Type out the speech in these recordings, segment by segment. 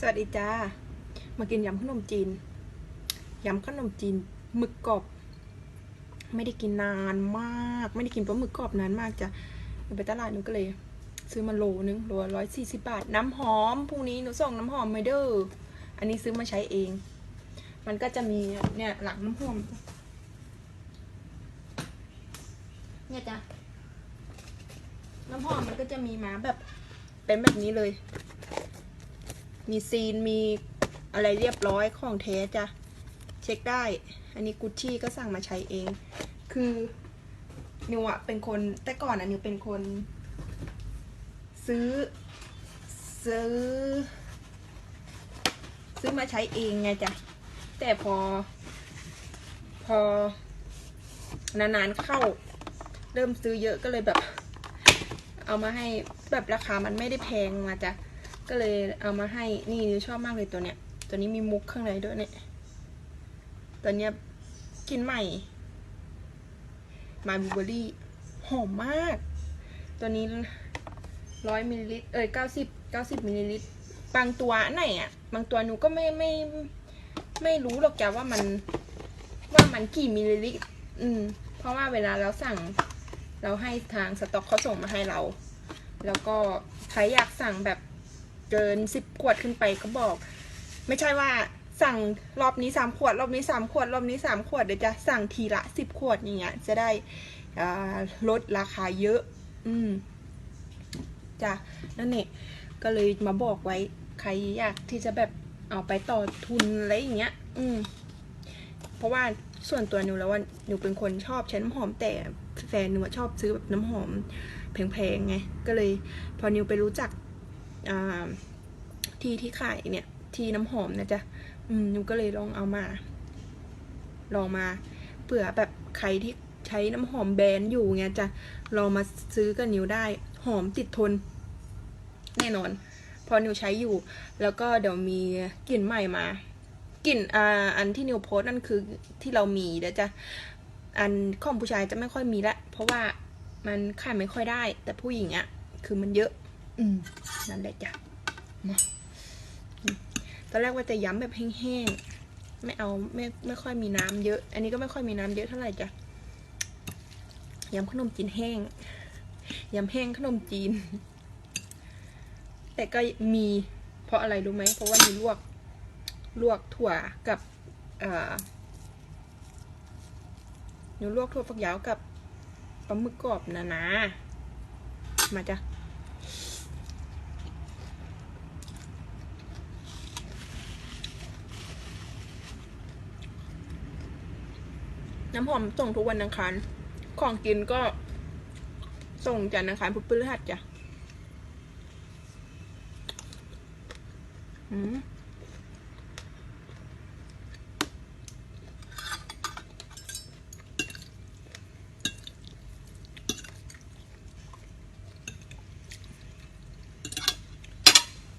สวัสดีจ้ามากินยำขนมจีนหมึกกรอบไม่ได้กินนานมากไม่ได้กินปลาหมึกกรอบนานมากจ้ะไปตลาดหนูก็เลยซื้อมาโลนึงโล140 บาทน้ำหอมพรุ่งนี้หนูส่งน้ำหอมมาเด้ออันนี้ซื้อมาใช้เองมันก็จะมีเนี่ยหลังน้ำหอมเนี่ยจ้ะน้ำหอมมันก็จะมีมาแบบเป็นแบบนี้เลยมีซีนมีอะไรเรียบร้อยของแท้จ้ะเช็คได้อันนี้กุชชี่ก็สั่งมาใช้เองคือนิวอะเป็นคนแต่ก่อนอะนิวเป็นคนซื้อมาใช้เองไงจ้ะแต่พอนานๆเข้าเริ่มซื้อเยอะก็เลยแบบเอามาให้แบบราคามันไม่ได้แพงมาจ้ะก็เลยเอามาให้นี่นิวชอบมากเลยตัวเนี้ยตัวนี้มีมุกข้างในด้วยเนี่ยตัวเนี้ยกินใหม่มาบลูเบอร์รี่หอมมากตัวนี้100 มิลลิลิตร90 มิลลิลิตรบางตัวไหนอ่ะบางตัวหนูก็ไม่รู้หรอกจ้ะว่ามันกี่มิลลิลิตรเพราะว่าเวลาเราสั่งเราให้ทางสต็อกเขาส่งมาให้เราแล้วก็ใครอยากสั่งแบบเกิน10 ขวดขึ้นไปก็บอกไม่ใช่ว่าสั่งรอบนี้3 ขวดรอบนี้3 ขวดรอบนี้3 ขวดเดี๋ยวจะสั่งทีละ10 ขวดอย่างเงี้ยจะได้ลดราคาเยอะจ้ะนั่นเองก็เลยมาบอกไว้ใครอยากที่จะแบบเอาไปต่อทุนอะไรอย่างเงี้ยเพราะว่าส่วนตัวนิวแล้วว่านิวเป็นคนชอบใช้น้ำหอมแต่แฟนนิวชอบซื้อแบบน้ำหอมแพงๆไงก็เลยพอนิวไปรู้จักที่ขายเนี่ยที่น้ำหอมนะจ๊ะนิวก็เลยลองมาเผื่อแบบใครที่ใช้น้ำหอมแบรนด์อยู่ไงจะลองมาซื้อกับนิวได้หอมติดทนแน่นอนพอนิวใช้อยู่แล้วก็เดี๋ยวมีกลิ่นใหม่มากลิ่นอันที่นิวโพสนั่นคือที่เรามีเดี๋ยวจะอันของผู้ชายจะไม่ค่อยมีละเพราะว่ามันขายไม่ค่อยได้แต่ผู้หญิงอ่ะคือมันเยอะนั่นแหละจ้ะตอนแรกว่าจะย้ำแบบแห้งๆไม่เอาไม่ค่อยมีน้ำเยอะอันนี้ก็ไม่ค่อยมีน้ำเยอะเท่าไหร่จ้ะยำขนมจีนแห้งยำแห้งขนมจีนแต่ก็มีเพราะอะไรรู้ไหมเพราะว่ามีลวกถั่วกับหนูลวกถั่วฝักยาวกับปลาหมึกกรอบนะมาจ้ะน้ำหอมส่งทุกวันอังคารของกินก็ส่งจันทร์อังคารพุธพฤหัสจ้ะ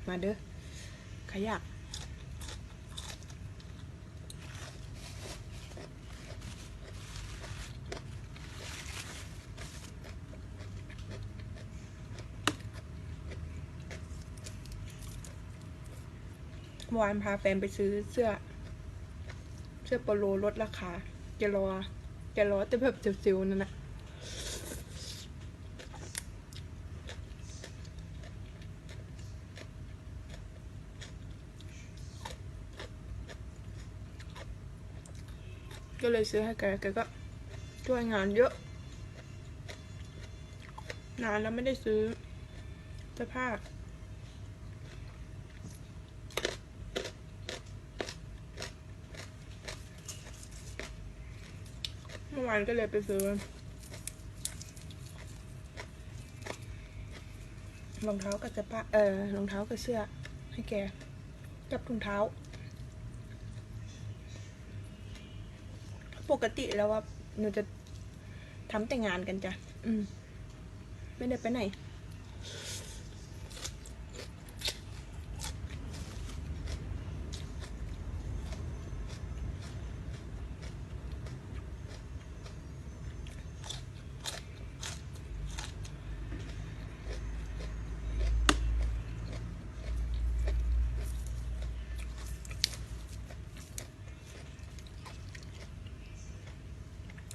มาเด้อใครอยากเมื่อวานพาแฟนไปซื้อเสื้อโปโลลดราคาจะรอแต่แบบเซลล์นั่นนะก็เลยซื้อให้แกก็ช่วยงานเยอะนานแล้วไม่ได้ซื้อเสื้อผ้าเมื่อวานก็เลยไปซื้อรองเท้ากับเสื้อผ้ารองเท้ากับเสื้อให้แกกับถุงเท้าปกติแล้วว่าหนูจะทำแต่งานกันจ้ะไม่ได้ไปไหน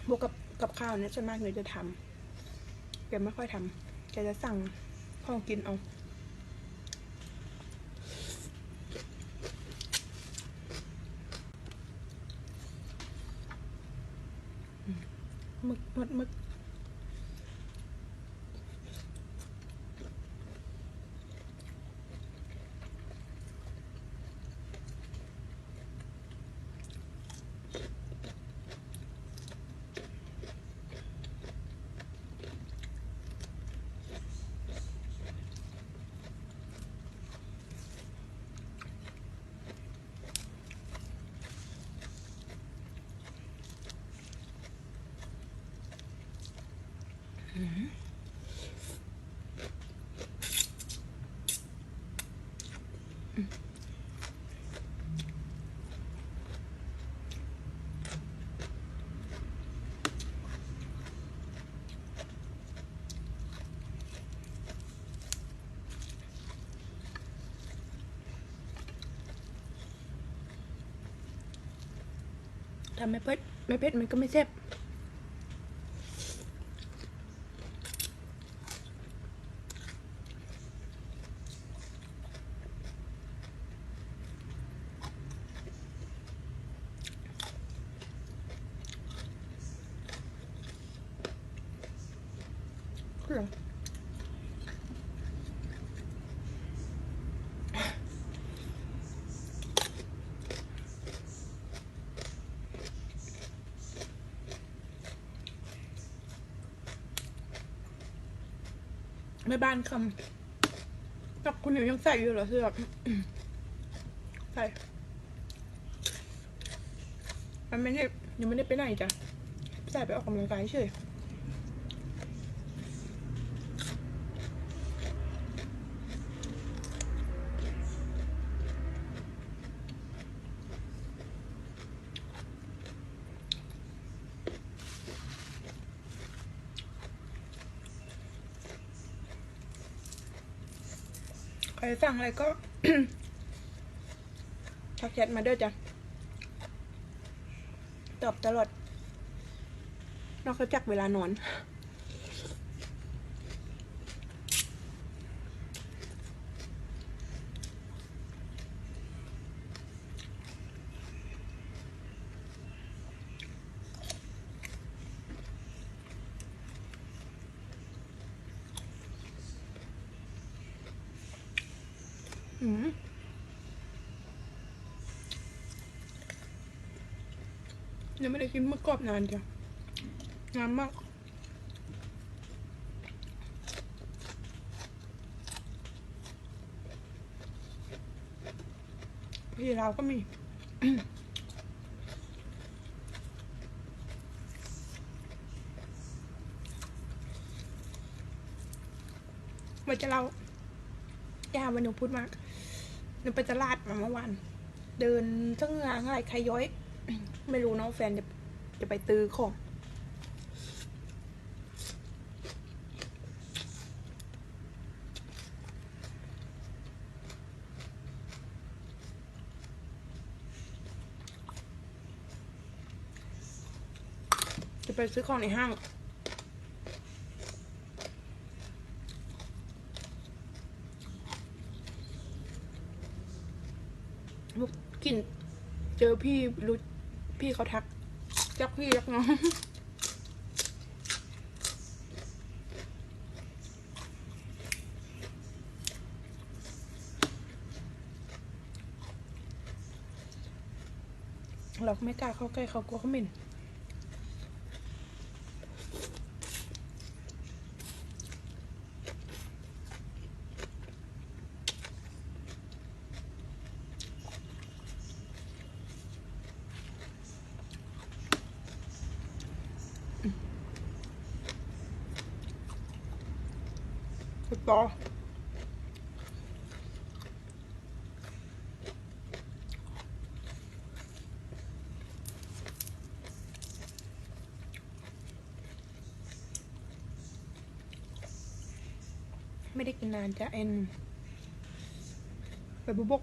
บวกกับข้าวเนี่ยส่วนมากเนยจะทำแกไม่ค่อยทำแกจะสั่งของกินเอาหมึกทำไม่เผ็ดมันก็ไม่แซ่บเหรอแม่บ้านคำกับคุณหนูยังใส่อยู่เหรอเสื้อใส่มันไม่ได้ยังไม่ได้ไปไหนจ้ะใส่ไปออกกำลังกายเฉยใครสั่งอะไรก็ ทักแชทมาด้วยจ้ะตอบตลอดนอกจากเวลานอนยังไม่ได้กินหมึกกรอบนานจ้ะงามมากพี่เราก็มี ว่าจะเราย่าวันหนูพูดมากหนูไปตลาดมาเมื่อวานเดินทั้งงานอะไรใครย้อย ไม่รู้น้องแฟนจะไปตื้อของจะไปซื้อของในห้างกินเจอพี่รู้พี่เขาทักจักพี่จักน้องเราก็ไม่กล้าเข้าใกล้เขากลัวเขาเหม็นต่อไม่ได้กินนานจะเอ็นไปบุบก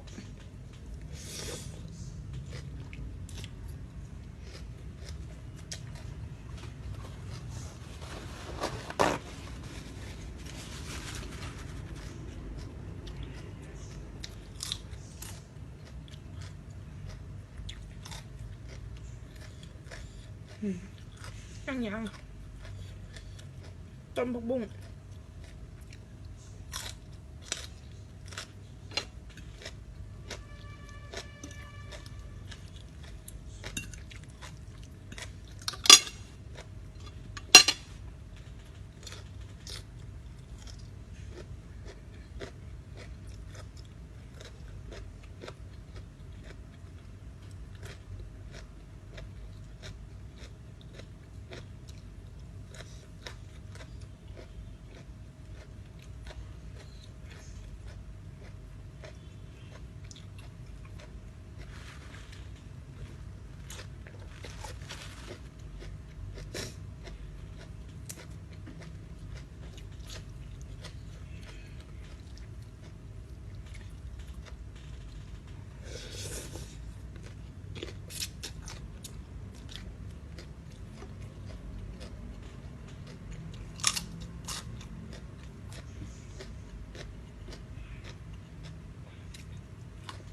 ยังต้มผักบุ้ง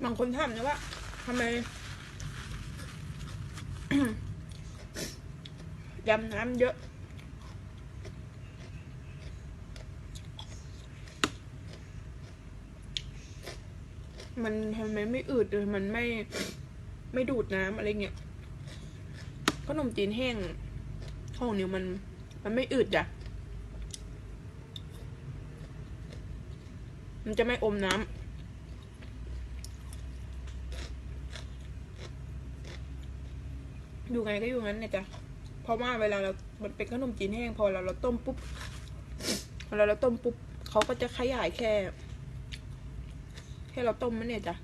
บางคนถามนะว่าทำไม ยำน้ำเยอะมันทำไมไม่อืดเลยมันไม่ดูดน้ำอะไรเงี้ยขนมจีนแห้งของนิวมันไม่อืดจ้ะมันจะไม่อมน้ำอยู่ไงก็อยู่งั้นเนี่ยจ้ะเพราะว่าเวลามันเป็นขนมจีนแห้งพอเราต้มปุ๊บเขาก็จะขยายแค่เราต้มมันเนี่ยจ้ะ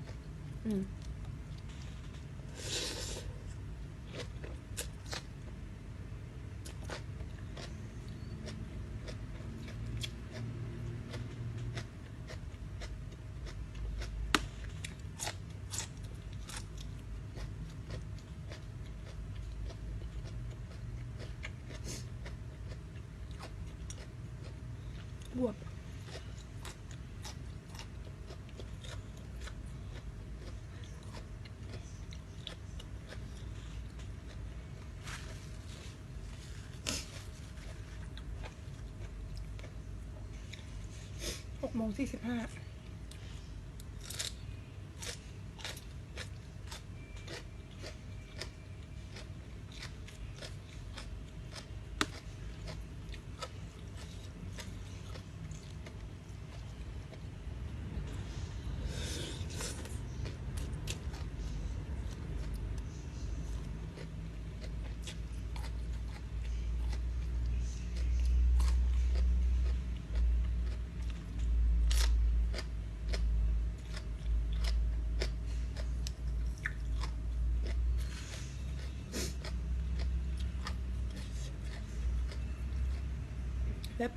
บวบ6:45แล้ว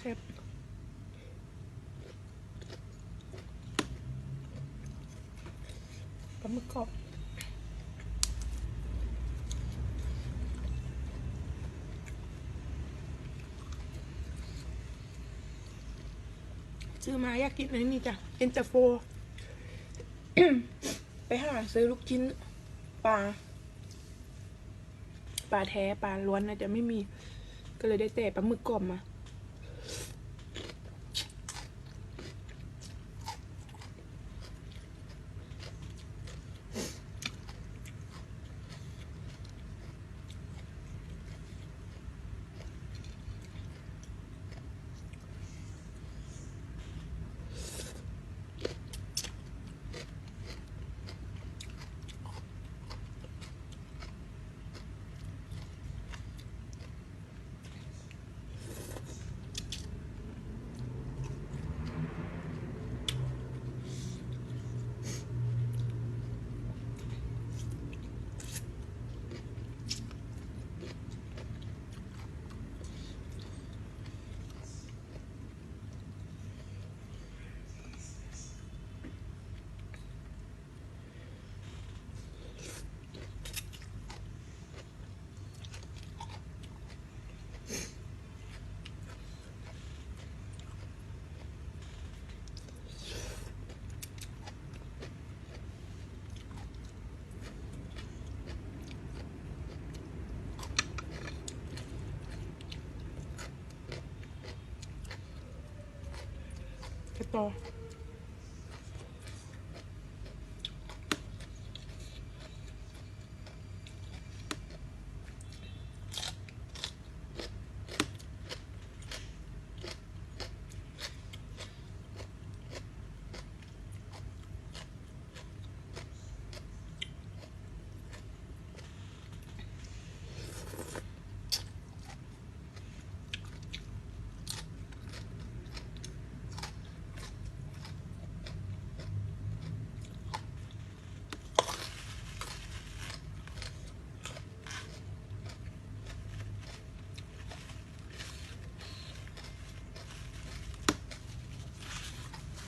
แซ่บปลาหมึกกรอบซื้อมาอยากกินอะไรนี่จ้ะเอ็นตาโฟ ไปหาซื้อลูกชิ้นปลาแท้ปลาล้วนนะจะไม่มีก็เลยได้แต่ปลาหมึกกรอบมา กระต่อ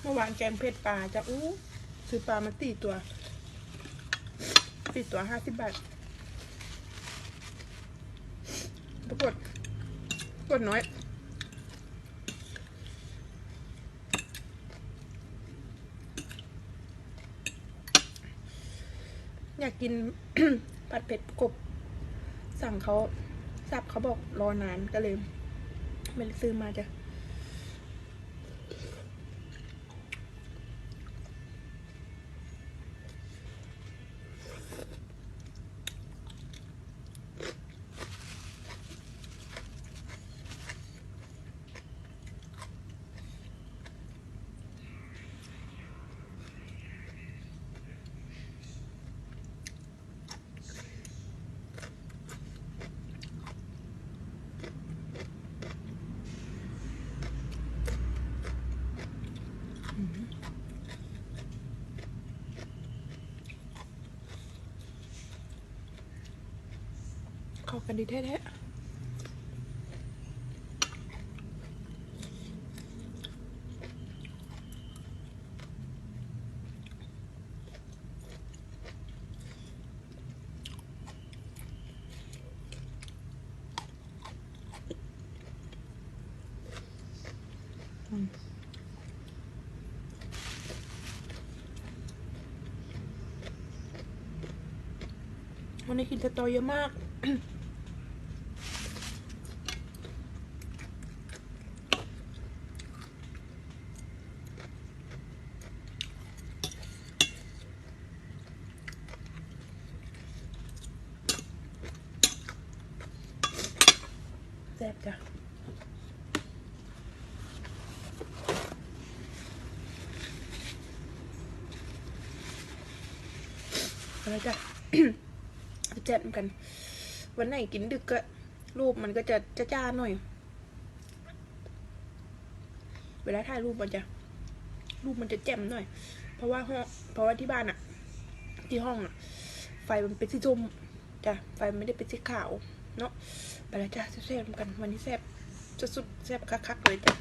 เมื่อวานแกงเผ็ดปลาจะซื้อปลามา4 ตัว50 บาทปรากฏน้อยอยากกิน ผัดเผ็ดกบสั่งเขาสับเขาบอกรอนานก็เลยไม่ได้ซื้อมาจ้ะเข้ากันดีแท้ๆวันนี้กินสตอเยอะมาก แซ่บจ้ะอะไรจ้ะ แซ่บเหมือนกัน วันไหนกินดึกก็รูปมันก็จะจ้าหน่อย เวลาถ่ายรูปมันจะแจ่มหน่อย เพราะว่าที่บ้านอะที่ห้องอะไฟมันเป็นสีส้มจ้ะไฟไม่ได้เป็นสีขาวเนาะไปแล้วจ้ะแซ่บๆเหมือนกันวันนี้แซ่บสุดๆแซ่บคักๆเลยจ้ะ